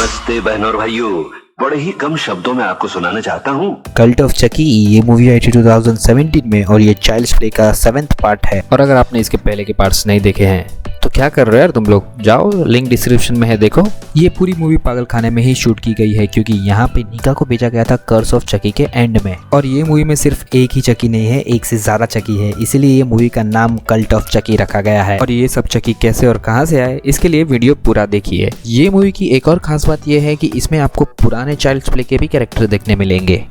नमस्ते बहनों और भाइयों, बड़े ही कम शब्दों में आपको सुनाना चाहता हूँ। कल्ट ऑफ चकी ये मूवी आई थी 2017 में और ये चाइल्ड्स प्ले का 7th पार्ट है। और अगर आपने इसके पहले के पार्ट्स नहीं देखे हैं तो क्या कर रहे हो यार तुम लोग, जाओ लिंक डिस्क्रिप्शन में है देखो। ये पूरी मूवी पागल खाने में ही शूट की गई है क्योंकि यहाँ पे निका को भेजा गया था कर्स ऑफ चकी के एंड में। और ये मूवी में सिर्फ एक ही चकी नहीं है, एक से ज्यादा चकी है, इसीलिए ये मूवी का नाम कल्ट ऑफ चकी रखा गया है। और ये सब चकी कैसे और कहाँ से आए इसके लिए वीडियो पूरा देखिए। ये मूवी की एक और खास बात यह है कि इसमें आपको पुराने चाइल्ड्स प्ले के भी कैरेक्टर देखने मिलेंगे।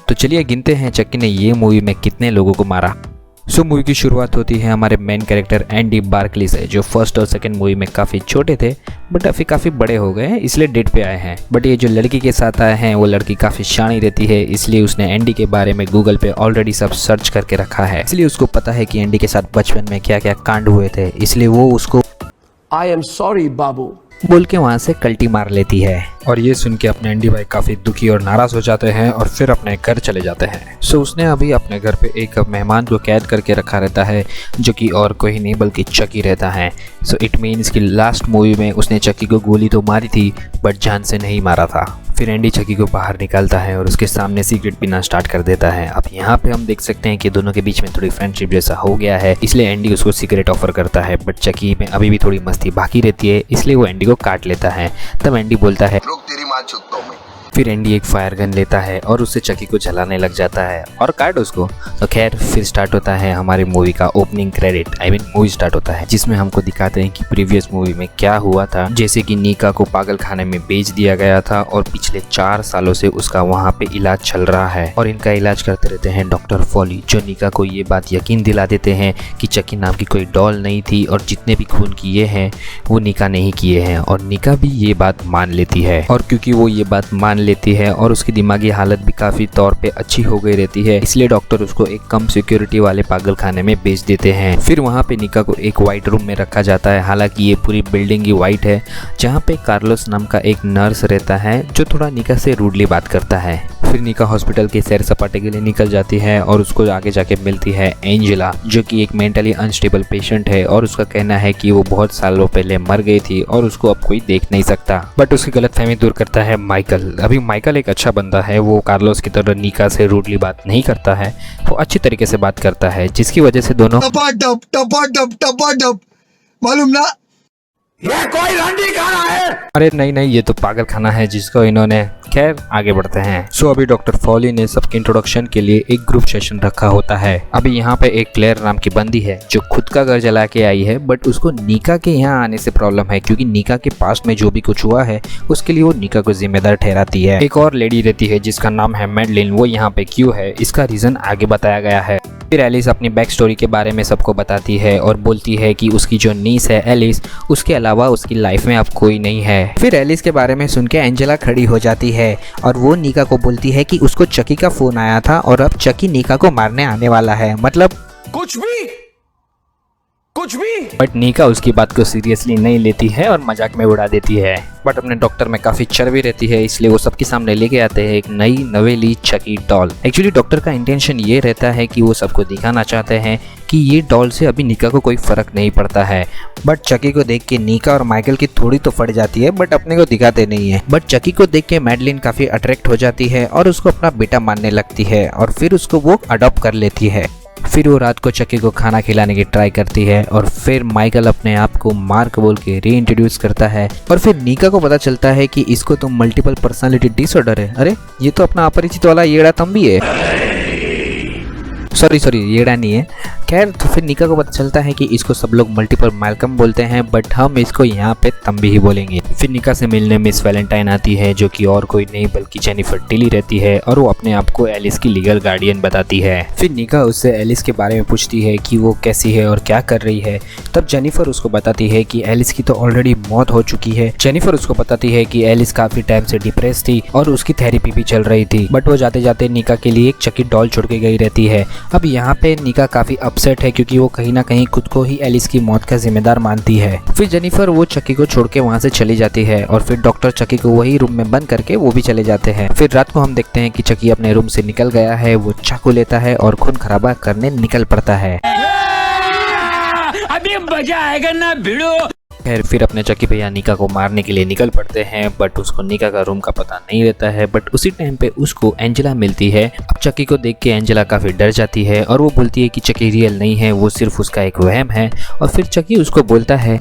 तो चलिए गिनते हैं चक्की ने ये मूवी में कितने लोगों को मारा। मूवी की शुरुआत होती है हमारे मेन कैरेक्टर एंडी बार्कली से, जो फर्स्ट और सेकंड मूवी में काफ़ी छोटे थे बट अभी काफ़ी बड़े हो गए हैं इसलिए डेट पे आए हैं। बट ये जो लड़की के साथ आए हैं वो लड़की काफ़ी शानी रहती है, इसलिए उसने एंडी के बारे में गूगल पे ऑलरेडी सब सर्च करके रखा है। इसलिए उसको पता है कि एंडी के साथ बचपन में क्या क्या कांड हुए थे, इसलिए वो उसको आई एम सॉरी बाबू बोल के वहाँ से कल्टी मार लेती है। और ये सुन के अपने एंडी भाई काफ़ी दुखी और नाराज़ हो जाते हैं और फिर अपने घर चले जाते हैं। उसने अभी अपने घर पे एक मेहमान को कैद करके रखा रहता है जो कि और कोई नहीं बल्कि चकी रहता है। इट मीन्स कि लास्ट मूवी में उसने चकी को गोली तो मारी थी बट जान से नहीं मारा था। फिर एंडी चकी को बाहर निकालता है और उसके सामने सिगरेट पीना स्टार्ट कर देता है। अब यहाँ पे हम देख सकते हैं कि दोनों के बीच में थोड़ी फ्रेंडशिप जैसा हो गया है, इसलिए एंडी उसको सिगरेट ऑफर करता है बट चकी में अभी भी थोड़ी मस्ती बाकी रहती है, इसलिए वो एंडी को काट लेता है। तब एंडी बोलता है रुक तेरी माँ चुदता हूँ मैं। फिर एंडी एक फायर गन लेता है और उससे चकी को जलाने लग जाता है और काट उसको। तो खैर फिर स्टार्ट होता है हमारी मूवी का ओपनिंग क्रेडिट, मूवी स्टार्ट होता है जिसमें हमको दिखाते हैं कि प्रीवियस मूवी में क्या हुआ था। जैसे कि निका को पागल खाने में बेच दिया गया था और पिछले 4 सालों से उसका वहाँ पे इलाज चल रहा है और इनका इलाज करते रहते हैं डॉक्टर फॉली, जो निका को ये बात यकीन दिला देते हैं कि चकी नाम की कोई डॉल नहीं थी और जितने भी खून किए हैं वो निका नहीं किए हैं। और निका भी ये बात मान लेती है और क्योंकि वो ये बात मान लेती है और उसकी दिमागी हालत भी काफी तौर पे अच्छी हो गई रहती है, इसलिए डॉक्टर उसको एक कम सिक्योरिटी वाले पागल खाने में भेज देते हैं। फिर वहाँ पे निका को एक व्हाइट रूम में रखा जाता है, हालांकि ये पूरी बिल्डिंग ही व्हाइट है, जहाँ पे कार्लोस नाम का एक नर्स रहता है जो थोड़ा निका से रूडली बात करता है। फिर निका हॉस्पिटल के सैर सपाटे के लिए निकल जाती है और उसको आगे जाके मिलती है एंजेला, जो कि एक मेंटली अनस्टेबल पेशेंट है और उसका कहना है कि वो बहुत सालों पहले मर गई थी और उसको अब कोई देख नहीं सकता। बट उसकी गलतफहमी दूर करता है माइकल। अभी माइकल एक अच्छा बंदा है, वो कार्लोस की तरह निका से रूडली बात नहीं करता है, वो अच्छी तरीके से बात करता है जिसकी वजह से दोनों टपा मालूम ना ये कोई रंडी खाना है। अरे नहीं ये तो पागल खाना है जिसको इन्होंने। खैर आगे बढ़ते हैं। अभी डॉक्टर फॉली ने सबके इंट्रोडक्शन के लिए एक ग्रुप सेशन रखा होता है। अभी यहाँ पे एक क्लेयर नाम की बंदी है जो खुद का घर जला के आई है बट उसको निका के यहाँ आने से प्रॉब्लम है क्योंकि निका के पास में जो भी कुछ हुआ है उसके लिए वो निका को जिम्मेदार ठहराती है। एक और लेडी रहती है जिसका नाम है मैडलिन, वो यहाँ पे क्यों है इसका रीजन आगे बताया गया है। फिर एलिस अपनी बैक स्टोरी के बारे में सबको बताती है और बोलती है कि उसकी जो नीस है एलिस, उसके अलावा उसकी लाइफ में अब कोई नहीं है। फिर एलिस के बारे में सुन के एंजेला खड़ी हो जाती है और वो निका को बोलती है कि उसको चकी का फोन आया था और अब चकी निका को मारने आने वाला है, मतलब कुछ भी बट निका उसकी बात को सीरियसली नहीं लेती है और मजाक में उड़ा देती है। बट अपने डॉक्टर में काफी चर्बी रहती है, इसलिए वो सबके सामने लेके आते हैं एक नई नवेली चकी डॉल। एक्चुअली डॉक्टर का इंटेंशन ये रहता है कि वो सबको दिखाना चाहते हैं कि ये डॉल से अभी निका को कोई फर्क नहीं पड़ता है। बट चकी को देख के निका और माइकल की थोड़ी तो फट जाती है बट अपने को दिखाते नहीं है। बट चकी को देख के मैडलिन काफी अट्रैक्ट हो जाती है और उसको अपना बेटा मानने लगती है और फिर उसको वो अडॉप्ट कर लेती है। फिर वो रात को चकी को खाना खिलाने की ट्राई करती है और फिर माइकल अपने आप को मार्क बोल के रीइंट्रोड्यूस करता है और फिर निका को पता चलता है कि इसको तो मल्टीपल पर्सनालिटी डिसऑर्डर है। अरे ये तो अपना अपरिचित वाला येड़ा तंबी है, सॉरी येड़ा नहीं है। खैर तो फिर निका को पता चलता है कि इसको सब लोग मल्टीपल मैल्कम बोलते हैं बट हम इसको यहाँ पे तंबी ही बोलेंगे। फिर निका से मिलने मिस वैलेंटाइन आती है जो कि और कोई नहीं बल्कि जेनिफर टिली रहती है और वो अपने आप को एलिस की लीगल गार्डियन बताती है। फिर निका उससे एलिस के बारे में पूछती है कि वो कैसी है और क्या कर रही है। तब जेनिफर उसको बताती है कि एलिस की तो ऑलरेडी मौत हो चुकी है। जेनिफर उसको बताती है कि एलिस काफी टाइम से डिप्रेस थी और उसकी थेरेपी भी चल रही थी बट वो जाते जाते निका के लिए एक चकी डॉल छोड़ के गई रहती है। अब यहाँ पे निका काफी अपसेट है क्योंकि वो कहीं ना कहीं खुद को ही एलिस की मौत का जिम्मेदार मानती है। फिर जेनिफर वो चकी को छोड़ के वहाँ से चली जाती है और फिर डॉक्टर चकी को वही रूम में बंद करके वो भी चले जाते हैं। फिर रात को हम देखते हैं कि चकी अपने रूम से निकल गया है, वो चाकू लेता है और खून खराबा करने निकल पड़ता है। अभी मजा आएगा ना भिड़ो। खैर फिर अपने चक्की भैया निका को मारने के लिए निकल पड़ते हैं, बट उसको निका का रूम का पता नहीं रहता है। बट उसी टाइम पे उसको एंजेला मिलती है। अब चक्की को देख के एंजेला काफी डर जाती है और वो बोलती है कि चक्की रियल नहीं है, वो सिर्फ उसका एक वहम है। और फिर चक्की उसको बोलता है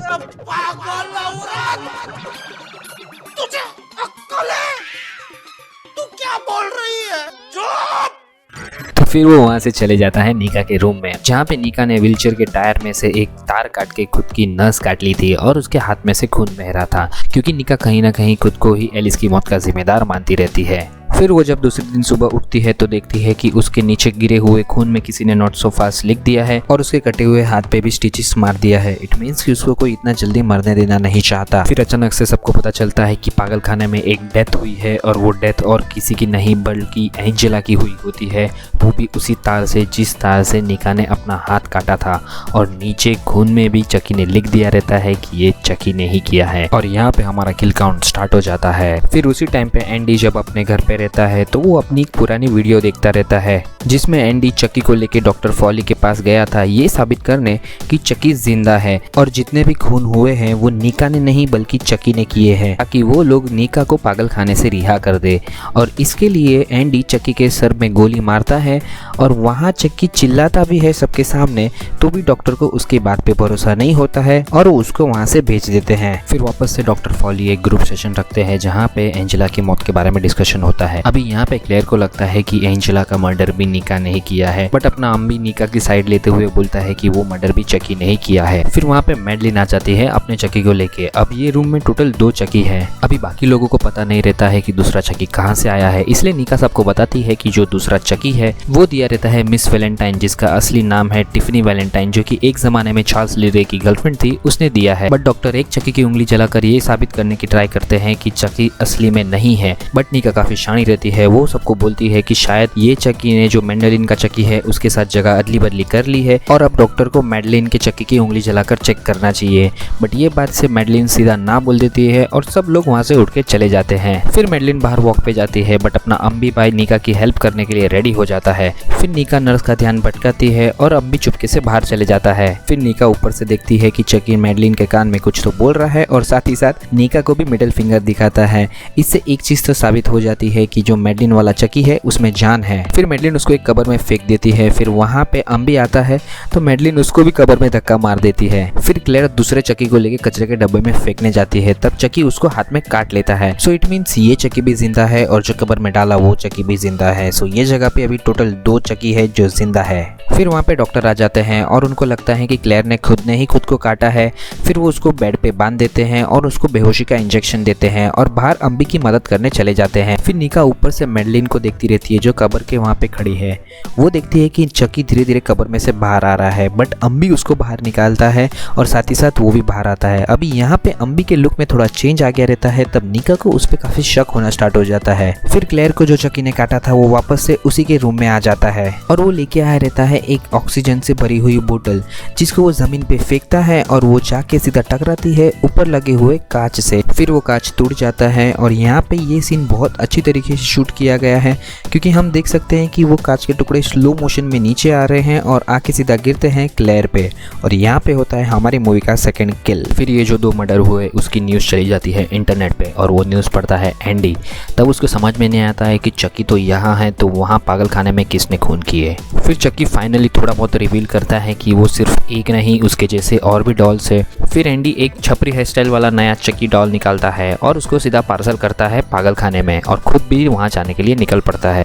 तो फिर वो वहाँ से चले जाता है निका के रूम में, जहाँ पे निका ने व्हीलचेयर के टायर में से एक तार काट के खुद की नस काट ली थी और उसके हाथ में से खून बह रहा था, क्योंकि निका कहीं ना कहीं खुद को ही एलिस की मौत का जिम्मेदार मानती रहती है। फिर वो जब दूसरे दिन सुबह उठती है तो देखती है कि उसके नीचे गिरे हुए खून में किसी ने नॉट सो फास्ट लिख दिया है और उसके कटे हुए हाथ पे भी स्टिचेस मार दिया है। इट मीन्स कि उसको कोई इतना जल्दी मरने देना नहीं चाहता। फिर अचानक से सबको पता चलता है कि पागल खाने में एक डेथ हुई है और वो डेथ और किसी की नहीं बल्कि एंजेला की हुई होती है, वो भी उसी तार से जिस तार से निका ने अपना हाथ काटा था। और नीचे खून में भी चक्की ने लिख दिया रहता है कि ये चक्की ने ही किया है। और यहाँ पे हमारा किल काउंट स्टार्ट हो जाता है। फिर उसी टाइम पे एंडी जब अपने घर पे रहता है तो वो अपनी पुरानी वीडियो देखता रहता है, जिसमें एंडी चक्की को लेके डॉक्टर फॉली के पास गया था ये साबित करने कि चक्की जिंदा है और जितने भी खून हुए हैं वो निका ने नहीं बल्कि चक्की ने किए हैं, ताकि वो लोग निका को पागल खाने से रिहा कर दे। और इसके लिए एंडी चक्की के सर में गोली मारता है और वहाँ चक्की चिल्लाता भी है सबके सामने, तो भी डॉक्टर को उसकी बात पे भरोसा नहीं होता है और वो उसको वहाँ से भेज देते हैं। फिर वापस से डॉक्टर फॉली एक ग्रुप सेशन रखते हैं जहाँ पे एंजेला की मौत के बारे में डिस्कशन होता है। अभी यहाँ पे क्लेयर को लगता है कि एंजेला का मर्डर भी निका ने ही किया है, बट अपना अम्मी निका की साइड लेते हुए बोलता है कि वो मर्डर भी चक्की ने ही किया है। फिर वहाँ पे मैडलिन आ जाती है अपने चक्की को लेके। अब ये रूम में टोटल 2 चक्की है। अभी बाकी लोगों को पता नहीं रहता है कि दूसरा चक्की कहाँ से आया है, इसलिए निका सबको बताती है कि जो दूसरा चक्की है वो दिया रहता है मिस वैलेंटाइन, जिसका असली नाम है टिफनी वैलेंटाइन, जो कि एक जमाने में चार्ल्स लीरे की गर्लफ्रेंड थी, उसने दिया है। बट डॉक्टर एक चक्की की उंगली जलाकर ये साबित करने की ट्राई करते हैं कि चक्की असली में नहीं है। बट निका काफी शानी रहती है, वो सबको बोलती है कि शायद ये चक्की ने जो मैडलिन का चक्की है उसके साथ जगह अदली बदली कर ली है और अब डॉक्टर को मैडलिन के चक्की की उंगली जलाकर चेक करना चाहिए। बट ये बात से मैडलिन सीधा ना बोल देती है और सब लोग वहाँ से उठ के चले जाते हैं। फिर मैडलिन बाहर वॉक पे जाती है, बट अपना अम्बी भाई निका की हेल्प करने के लिए रेडी हो जाता है। फिर निका नर्स का ध्यान भटकाती है और अम्बी चुपके से बाहर चले जाता है। फिर निका ऊपर से देखती है कि चक्की मैडलिन के कान में कुछ तो बोल रहा है और साथ ही साथ निका को भी मिडिल फिंगर दिखाता है। इससे एक चीज तो साबित हो जाती है कि जो मैडलिन वाला चक्की है उसमें जान है। फिर मैडलिन उसको एक कबर में फेंक देती है। फिर वहाँ पे अम्बी आता है तो मैडलिन उसको भी कबर में धक्का मार देती है। फिर क्लेयर दूसरे चक्की को लेके कचरे के डब्बे में फेंकने जाती है, तब चक्की उसको हाथ में काट लेता है। सो इट मीन्स ये चक्की भी जिंदा है और जो कबर में डाला वो चक्की भी जिंदा है। सो ये जगह पे अभी टोटल 2 चक्की है जो जिंदा है। फिर वहाँ पे डॉक्टर आ जाते हैं और उनको लगता है कि क्लेयर ने खुद ने ही खुद को काटा है। फिर वो उसको बेड पे बांध देते हैं और उसको बेहोशी का इंजेक्शन देते हैं और बाहर अम्बी की मदद करने चले जाते हैं। फिर निका ऊपर से मैडलिन को देखती रहती है जो कबर के वहाँ पे खड़ी है। वो देखती है कि चक्की धीरे धीरे कबर में से बाहर आ रहा है, बट अम्बी उसको बाहर निकालता है और साथ ही साथ वो भी बाहर आता है। अभी यहाँ पे अम्बी के लुक में थोड़ा चेंज आ गया रहता है, तब निका को उस पर काफी शक होना स्टार्ट हो जाता है। फिर क्लेयर को जो चक्की ने काटा था वो वापस से उसी के रूम में आ जाता है और वो लेके आया रहता है एक ऑक्सीजन से भरी हुई बोतल, जिसको वो जमीन पे फेंकता है और वो जाके सीधा टकराती है ऊपर लगे हुए कांच से। फिर वो कांच टूट जाता है और यहाँ पे ये सीन बहुत अच्छी तरीके से शूट किया गया है, क्योंकि हम देख सकते हैं कि वो कांच के टुकड़े स्लो मोशन में नीचे आ रहे हैं और आके सीधा गिरते हैं क्लेयर पे। और यहाँ पे होता है हमारी मूवी का सेकंड किल। फिर ये जो 2 मर्डर हुए उसकी न्यूज़ चली जाती है इंटरनेट पे और वो न्यूज़ पढ़ता है एंडी। तब उसको समझ में नहीं आता है कि चक्की तो यहाँ है, तो वहाँ पागल खाने में किसने खून किए। फिर चक्की फाइनली थोड़ा बहुत रिवील करता है कि वो सिर्फ एक नहीं उसके जैसे और भी डॉल्स है। फिर एंडी एक छपरी हेयर स्टाइल वाला नया चक्की डॉल निकालता है और उसको सीधा पार्सल करता है पागल खाने में और खुद भी वहाँ जाने के लिए निकल पड़ता है।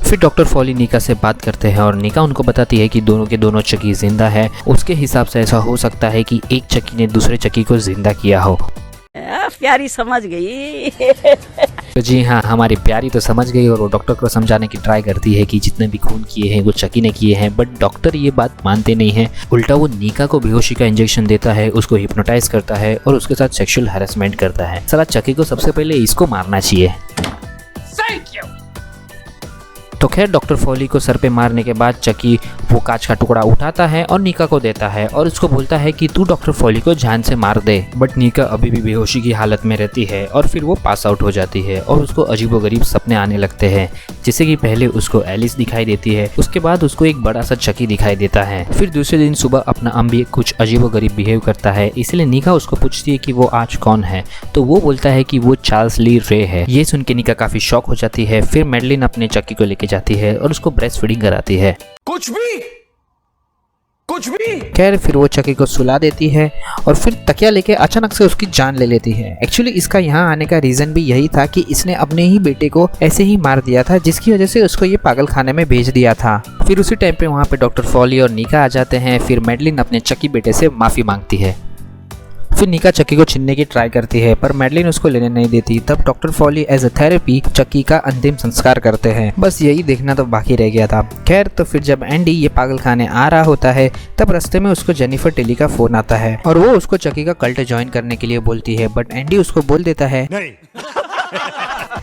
फिर डॉक्टर फॉली निका से बात करते हैं और निका उनको बताती है कि दोनों के दोनों चक्की जिंदा है। उसके हिसाब से ऐसा हो सकता है कि एक चक्की ने दूसरे चक्की को जिंदा किया हो। प्यारी समझ गई। तो जी हाँ, हमारी प्यारी तो समझ गई और वो डॉक्टर को समझाने की ट्राई करती है कि जितने भी खून किए हैं वो चक्की ने किए हैं। बट डॉक्टर ये बात मानते नहीं है, उल्टा वो निका को बेहोशी का इंजेक्शन देता है, उसको हिप्नोटाइज करता है और उसके साथ सेक्सुअल हैरेसमेंट करता है। साला चक्की को सबसे पहले इसको मारना चाहिए। तो खैर डॉक्टर फॉली को सर पे मारने के बाद चकी वो कांच का टुकड़ा उठाता है और नीका को देता है और उसको बोलता है कि तू डॉक्टर फॉली को जान से मार दे। बट नीका अभी भी बेहोशी की हालत में रहती है और फिर वो पास आउट हो जाती है और उसको अजीबोगरीब सपने आने लगते हैं, जैसे कि पहले उसको एलिस दिखाई देती है, उसके बाद उसको एक बड़ा सा चकी दिखाई देता है। फिर दूसरे दिन सुबह अपना अम्बी कुछ अजीबोगरीब बिहेव करता है, इसलिए नीका उसको पूछती है कि वो आज कौन है, तो वो बोलता है कि वो चार्ल्स ली रे है। ये सुन के नीका काफी शॉक हो जाती है। फिर मैडलिन अपने चक्की को लेके जाती है और उसको ब्रेस्ट फीडिंग कराती है। कुछ भी खैर फिर वो चक्की को सुला देती है और फिर तकिया लेके अचानक से उसकी जान ले लेती है। एक्चुअली इसका यहाँ आने का रीजन भी यही था कि इसने अपने ही बेटे को ऐसे ही मार दिया था, जिसकी वजह से उसको ये पागल खाने में भेज दिया था। फिर उसी टाइम पे वहाँ पे डॉक्टर फॉली और नीका आ जाते हैं। फिर मैडलिन अपने चक्की बेटे से माफी मांगती है। फिर नीका चक्की को छीनने की ट्राई करती है पर मैडलिन उसको लेने नहीं देती। तब doctor Foley as a therapy चक्की का अंतिम संस्कार करते हैं। बस यही देखना तो बाकी रह गया था। खैर तो फिर जब एंडी ये पागल खाने आ रहा होता है तब रास्ते में उसको जेनिफर टेली का फोन आता है और वो उसको चक्की का कल्ट ज्वाइन करने के लिए बोलती है, बट एंडी उसको बोल देता है नहीं।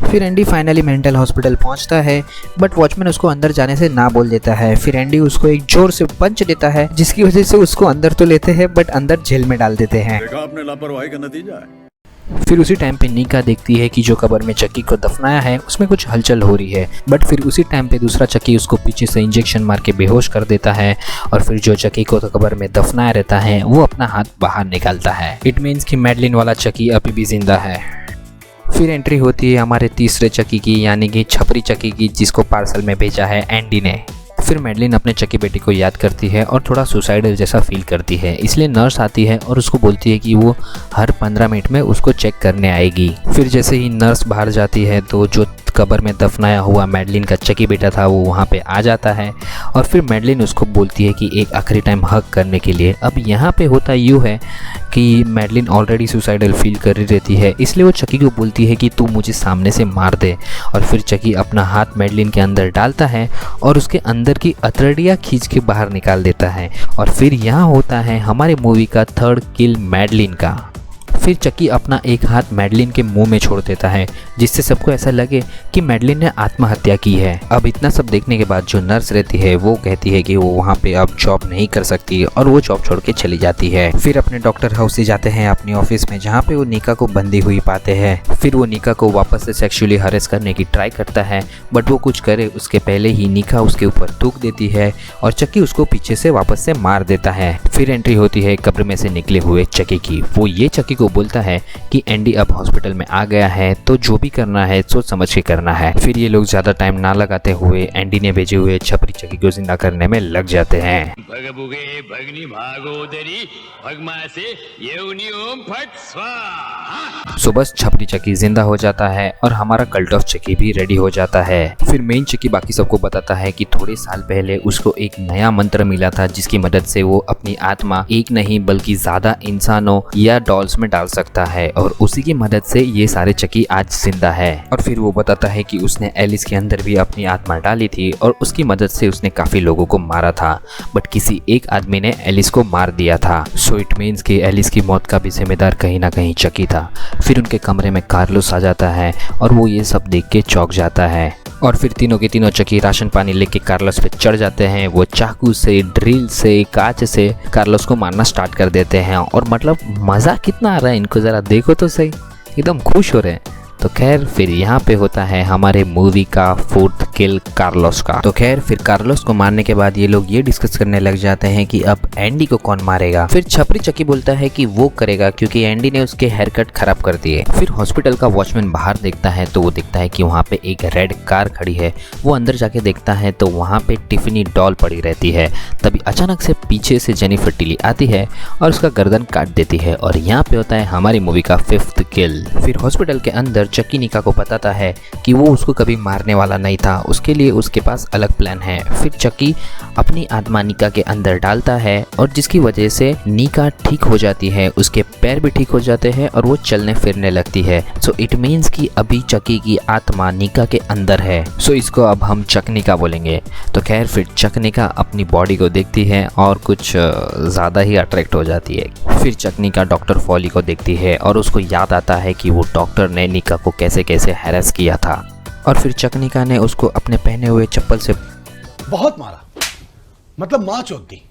फिर एंडी फाइनली मेंटल हॉस्पिटल पहुंचता है बट वॉचमैन उसको अंदर जाने से ना बोल देता है। फिर एंडी उसको एक जोर से पंच देता है, जिसकी वजह से उसको अंदर तो लेते हैं बट अंदर जेल में डाल देते हैं। देखा आपने लापरवाही का नतीजा है। फिर उसी टाइम पे नीका देखती है कि जो कब्र में चक्की को दफनाया है उसमें कुछ हलचल हो रही है, बट फिर उसी टाइम पे दूसरा चक्की उसको पीछे से इंजेक्शन मार के बेहोश कर देता है और फिर जो चक्की को तो कब्र में दफनाया रहता है वो अपना हाथ बाहर निकालता है। इट मीन्स कि मैडलिन वाला चक्की अभी भी जिंदा है। फिर एंट्री होती है हमारे तीसरे चक्की की, यानी कि छपरी चक्की की, जिसको पार्सल में भेजा है एंडी ने। फिर मैडलिन अपने चक्की बेटी को याद करती है और थोड़ा सुसाइडल जैसा फील करती है, इसलिए नर्स आती है और उसको बोलती है कि वो हर 15 मिनट में उसको चेक करने आएगी। फिर जैसे ही नर्स बाहर जाती है तो जो कब्र में दफनाया हुआ मैडलिन का चक्की बेटा था वो वहाँ पे आ जाता है और फिर मैडलिन उसको बोलती है कि एक आखिरी टाइम हग करने के लिए। अब यहाँ पे होता यूँ है कि मैडलिन ऑलरेडी सुसाइडल फील कर रही रहती है, इसलिए वो चक्की को बोलती है कि तू मुझे सामने से मार दे। और फिर चक्की अपना हाथ मैडलिन के अंदर डालता है और उसके अंदर की अतरड़ियाँ खींच के बाहर निकाल देता है। और फिर यहाँ होता है हमारे मूवी का थर्ड किल मैडलिन का। फिर चक्की अपना एक हाथ मैडलिन के मुंह में छोड़ देता है, जिससे सबको ऐसा लगे कि मैडलिन ने आत्महत्या की है। अब इतना सब देखने के बाद जो नर्स रहती है वो कहती है कि वो वहाँ पे अब जॉब नहीं कर सकती और वो जॉब छोड़ के चली जाती है। फिर अपने डॉक्टर हाउस से जाते हैं अपने ऑफिस में, जहाँ पे वो नीका को बंदी हुई पाते हैं। फिर वो नीका को वापस से सेक्सुअली हरेस करने की ट्राई करता है, बट वो कुछ करे उसके पहले ही नीका उसके ऊपर थूक देती है और चक्की उसको पीछे से वापस से मार देता है। फिर एंट्री होती है कब्र में से निकले हुए चक्की की। वो ये चक्की को बोलता है कि एंडी अब हॉस्पिटल में आ गया है तो जो भी करना है सोच समझ के करना है। फिर ये लोग ज्यादा टाइम ना लगाते हुए एंडी ने भेजे हुए छपरी चक्की को जिंदा करने में लग जाते हैं। भगभुगे भगनी भागोदरी भगमासे येउनियोम फट स्वाहा। सो बस छपरी चक्की जिंदा हो जाता है और हमारा कल्ट ऑफ चक्की भी रेडी हो जाता है। फिर मेन चक्की बाकी सबको बताता है कि थोड़े साल पहले उसको एक नया मंत्र मिला था, जिसकी मदद से वो अपनी आत्मा एक नहीं बल्कि ज्यादा इंसानों या डॉल्स में डाल सकता है और उसी की मदद से ये सारे चक्की आज जिंदा है। और फिर वो बताता है कि उसने एलिस के अंदर भी अपनी आत्मा डाली थी और उसकी मदद से उसने काफी लोगों को मारा था, बट किसी एक आदमी ने एलिस को मार दिया था। सो इट मीन्स कि एलिस की मौत का भी जिम्मेदार कहीं ना कहीं चक्की था। फिर उनके कमरे में कार्लोस आ जाता है और वो ये सब देख के चौंक जाता है और फिर तीनों के तीनों चक्की राशन पानी लेके कार्लोस पे चढ़ जाते हैं। वो चाकू से, ड्रिल से, कांच से कार्लोस को मारना स्टार्ट कर देते हैं और मतलब मज़ा कितना आ रहा है इनको, ज़रा देखो तो सही, एकदम खुश हो रहे हैं। तो खैर फिर यहाँ पे होता है हमारे मूवी का फोर्थ किल कार्लोस का। तो खैर फिर कार्लोस को मारने के बाद ये लोग ये डिस्कस करने लग जाते हैं कि अब एंडी को कौन मारेगा। फिर छपरी चक्की बोलता है कि वो करेगा क्योंकि एंडी ने उसके हेयर कट खराब कर दिए। फिर हॉस्पिटल का वॉचमैन बाहर देखता है तो वो देखता है कि वहाँ पे एक रेड कार खड़ी है। वो अंदर जाके देखता है तो वहाँ पे टिफनी डॉल पड़ी रहती है। तभी अचानक से पीछे से जेनिफर टिली आती है और उसका गर्दन काट देती है और यहाँ पे होता है हमारी मूवी का फिफ्थ किल। फिर हॉस्पिटल के अंदर चक्की नीका को बताता है कि वो उसको कभी मारने वाला नहीं था, उसके लिए उसके पास अलग प्लान है। फिर चक्की अपनी आत्मा नीका के अंदर डालता है और जिसकी वजह से नीका ठीक हो जाती है, उसके पैर भी ठीक हो जाते हैं और वो चलने फिरने लगती है। सो इट मीन्स कि अभी चक्की की आत्मा नीका के अंदर है। सो इसको अब हम चकनिका बोलेंगे। तो खैर फिर चकनिका अपनी बॉडी को देखती है और कुछ ज़्यादा ही अट्रैक्ट हो जाती है। फिर चकनिका डॉक्टर फॉली को देखती है और उसको याद आता है कि वो डॉक्टर ने नीका को कैसे कैसे हैरेस किया था। और फिर चकनिका ने उसको अपने पहने हुए चप्पल से बहुत मारा, मतलब माँ चोद दी।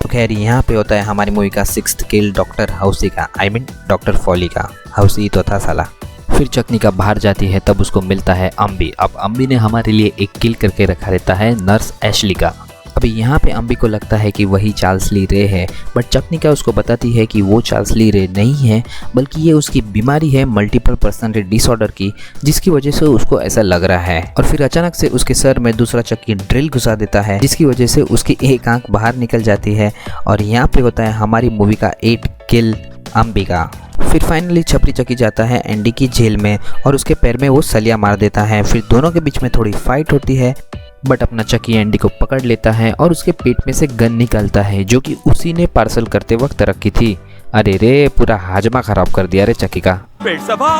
तो खैर यहाँ पे होता है हमारी मूवी का 6th किल डॉक्टर हाउसी का, आई मीन डॉक्टर फॉली का। हाउसी तो था साला। फिर चकनिका बाहर जाती है, तब उसको मिलता है अम्बी। अब अम्बी ने हमारे लिए एक किल करके रखा रहता है नर्स एशली का। अभी यहाँ पे अम्बी को लगता है कि वही चार्ल्स ली रे है, बट चकनिका उसको बताती है कि वो चार्ल्स ली रे नहीं है, बल्कि ये उसकी बीमारी है मल्टीपल पर्सनालिटी डिसऑर्डर की, जिसकी वजह से उसको ऐसा लग रहा है। और फिर अचानक से उसके सर में दूसरा चक्की ड्रिल घुसा देता है, जिसकी वजह से उसकी एक आंख बाहर निकल जाती है। और यहाँ पे होता है हमारी मूवी का 8 किल अम्बी का। फिर फाइनली छपरी चकी जाता है एंडी की जेल में और उसके पैर में वो सलिया मार देता है। फिर दोनों के बीच में थोड़ी फाइट होती है, बट अपना चकी एंडी को पकड़ लेता है और उसके पेट में से गन निकलता है, जो कि उसी ने पार्सल करते वक्त रखी थी। अरे रे, पूरा हाजमा खराब कर दिया रे चकी का। पेट सफा,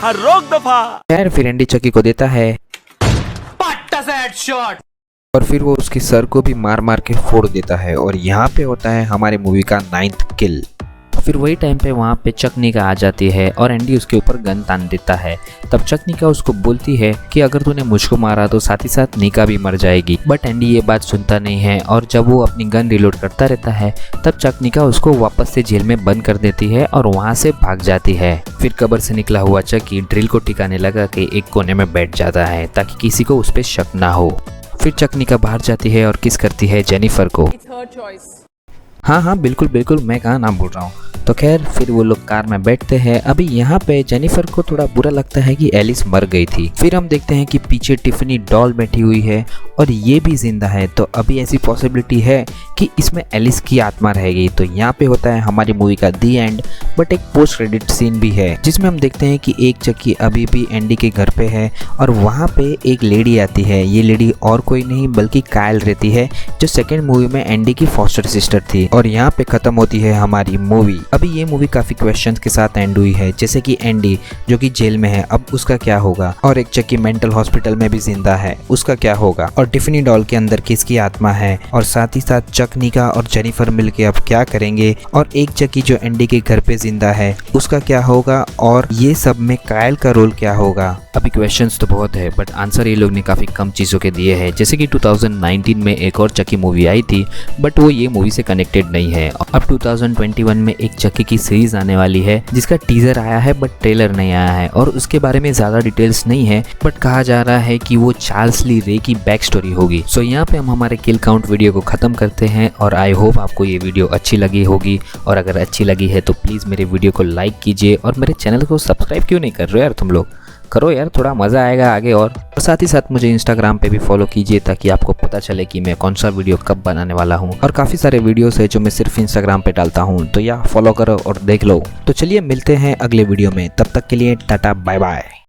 हर रोग दफा। खैर फिर एंडी चकी को देता है और फिर वो उसके सर को भी मार मार के फोड़ देता है। और यहाँ पे होता है हमारे मूवी का 9th किल। फिर वही टाइम पे वहाँ पे चकनिका आ जाती है और एंडी उसके ऊपर गन तान देता है। तब चकनिका उसको बोलती है कि अगर तूने मुझको मारा तो साथ ही साथ निका भी मर जाएगी, बट एंडी ये बात सुनता नहीं है। और जब वो अपनी गन रिलोड करता रहता है, तब चकनिका उसको वापस से जेल में बंद कर देती है और वहाँ से भाग जाती है। फिर कब्र से निकला हुआ चकी ड्रिल को टिकाने लगा के एक कोने में बैठ जाता है, ताकि किसी को उस पर शक ना हो। फिर चकनिका बाहर जाती है और किस करती है जेनिफर को। हाँ बिल्कुल बिल्कुल, मैं कहाँ नाम बोल रहा हूँ। तो खैर फिर वो लोग कार में बैठते हैं। अभी यहाँ पे जेनिफर को थोड़ा बुरा लगता है कि एलिस मर गई थी। फिर हम देखते हैं कि पीछे टिफनी डॉल बैठी हुई है और ये भी जिंदा है, तो अभी ऐसी पॉसिबिलिटी है कि इसमें एलिस की आत्मा रहेगी। तो यहाँ पे होता है हमारी मूवी का दी एंड, बट एक पोस्ट क्रेडिट सीन भी है, जिसमें हम देखते हैं कि एक चक्की अभी भी एंडी के घर पे है और वहाँ पे एक लेडी आती है। ये लेडी और कोई नहीं बल्कि कायल रहती है, जो सेकेंड मूवी में एंडी की फॉस्टर सिस्टर थी। और यहाँ पे खत्म होती है हमारी मूवी। अभी ये मूवी काफी क्वेश्चंस के साथ एंड हुई है, जैसे कि एंडी जो कि जेल में है, अब उसका क्या होगा, और एक चक्की मेंटल हॉस्पिटल में भी जिंदा है, उसका क्या होगा, और टिफनी डॉल के अंदर किसकी आत्मा है, और साथ ही साथ चकनिका और जेनिफर मिलके अब क्या करेंगे, और एक चक्की जो एंडी के घर पे जिंदा है उसका क्या होगा, और ये सब में कायल का रोल क्या होगा। अभी क्वेश्चंस तो बहुत है, बट आंसर ये लोग ने काफी कम चीजों के दिए हैं। जैसे कि 2019 में एक और चक्की मूवी आई थी, बट वो ये मूवी से कनेक्टेड नहीं है। अब 2021 में एक चक्की की सीरीज आने वाली है, जिसका टीजर आया है बट ट्रेलर नहीं आया है, और उसके बारे में ज्यादा डिटेल्स नहीं है, बट कहा जा रहा है कि वो चार्ल्स ली रे की बैक स्टोरी होगी। सो यहाँ पे हम हमारे किल काउंट वीडियो को खत्म करते हैं, और आई होप आपको ये वीडियो अच्छी लगी होगी। और अगर अच्छी लगी है तो प्लीज मेरे वीडियो को लाइक कीजिए, और मेरे चैनल को सब्सक्राइब क्यों नहीं कर रहे हो यार तुम लोग, करो यार, थोड़ा मज़ा आएगा आगे। और साथ ही साथ मुझे इंस्टाग्राम पे भी फॉलो कीजिए, ताकि आपको पता चले कि मैं कौन सा वीडियो कब बनाने वाला हूँ। और काफ़ी सारे वीडियोस है जो मैं सिर्फ इंस्टाग्राम पे डालता हूँ, तो या फॉलो करो और देख लो। तो चलिए मिलते हैं अगले वीडियो में, तब तक के लिए टाटा बाय बाय।